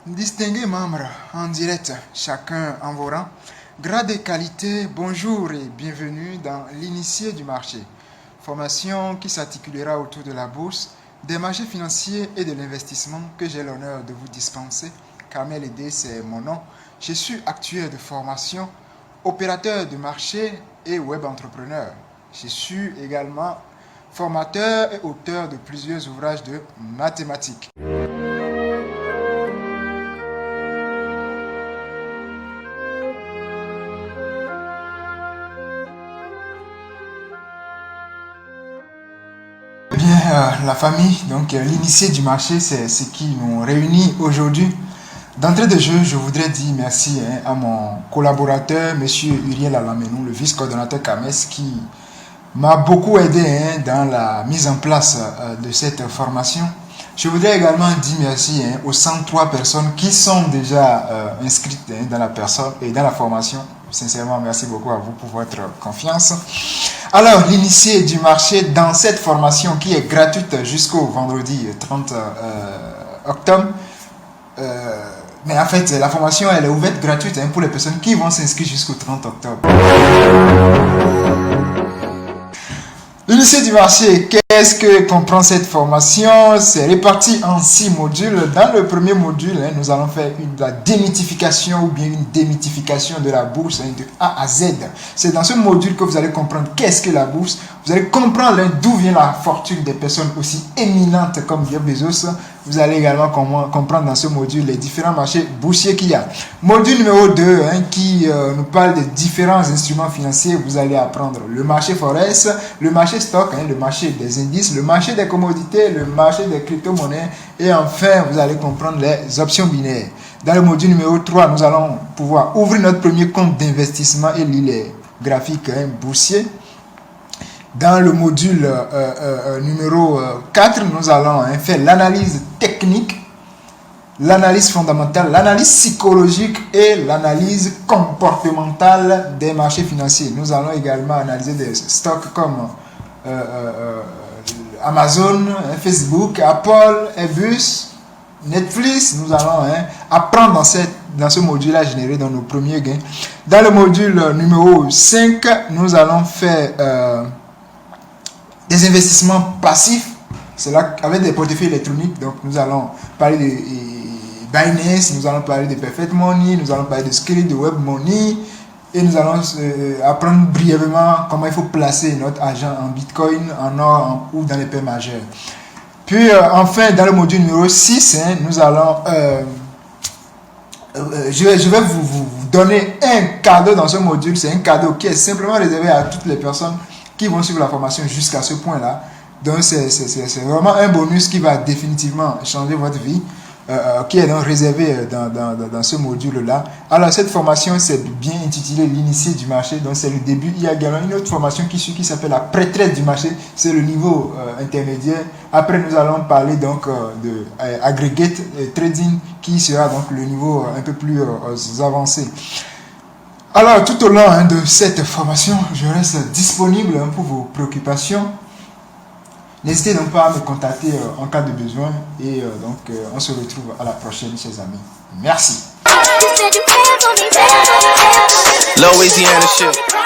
Distingués membres en direct, chacun en vos rangs, grade et qualité, bonjour et bienvenue dans l'initié du marché. Formation qui s'articulera autour de la bourse, des marchés financiers et de l'investissement que j'ai l'honneur de vous dispenser. Kamel Ede, c'est mon nom. Je suis actuaire de formation, opérateur de marché et web entrepreneur. Je suis également formateur et auteur de plusieurs ouvrages de mathématiques. La famille, donc l'initié du marché, c'est ce qui nous réunit aujourd'hui. D'entrée de jeu, je voudrais dire merci à mon collaborateur, monsieur Uriel Alamenou, le vice-coordonnateur CAMES, qui m'a beaucoup aidé dans la mise en place de cette formation. Je voudrais également dire merci aux 103 personnes qui sont déjà inscrites dans la personne et dans la formation. Sincèrement, merci beaucoup à vous pour votre confiance. Alors, l'initié du marché dans cette formation qui est gratuite jusqu'au vendredi 30 octobre. Mais en fait, la formation elle est ouverte gratuite pour les personnes qui vont s'inscrire jusqu'au 30 octobre. L'initié du marché, qu'est-ce que comprend cette formation? C'est réparti en 6 modules. Dans le premier module, nous allons faire la démythification ou bien une démythification de la bourse de A à Z. C'est dans ce module que vous allez comprendre qu'est-ce que la bourse. Vous allez comprendre d'où vient la fortune des personnes aussi éminentes comme Jeff Bezos. Vous allez également comprendre dans ce module les différents marchés boursiers qu'il y a. Module numéro 2 qui nous parle des différents instruments financiers. Vous allez apprendre le marché forex, le marché stock, le marché des indices, le marché des commodités, le marché des crypto-monnaies et enfin vous allez comprendre les options binaires. Dans le module numéro 3, nous allons pouvoir ouvrir notre premier compte d'investissement et lire les graphiques boursiers. Dans le module numéro 4, nous allons faire l'analyse technique, l'analyse fondamentale, l'analyse psychologique et l'analyse comportementale des marchés financiers. Nous allons également analyser des stocks comme Amazon, Facebook, Apple, Airbus, Netflix. Nous allons apprendre dans ce module à générer dans nos premiers gains. Dans le module numéro 5, nous allons faire des investissements passifs, c'est là avec des portefeuilles électroniques. Donc nous allons parler de Binance, nous allons parler de Perfect Money, nous allons parler de Skrill, de Web Money et nous allons apprendre brièvement comment il faut placer notre argent en Bitcoin, en or ou dans les paires majeures. Puis enfin dans le module numéro 6, nous allons je vais vous donner un cadeau dans ce module. C'est un cadeau qui est simplement réservé à toutes les personnes qui vont suivre la formation jusqu'à ce point-là. Donc c'est vraiment un bonus qui va définitivement changer votre vie, qui est donc réservé dans ce module-là. Alors cette formation, c'est bien intitulé l'initié du marché, donc c'est le début. Il y a également une autre formation qui suit qui s'appelle la pré-traite du marché, c'est le niveau intermédiaire. Après nous allons parler donc de aggregate trading qui sera donc le niveau un peu plus avancé. Alors, tout au long de cette formation, je reste disponible pour vos préoccupations. N'hésitez donc pas à me contacter en cas de besoin. Et donc, on se retrouve à la prochaine, chers amis. Merci. Louisiana shit.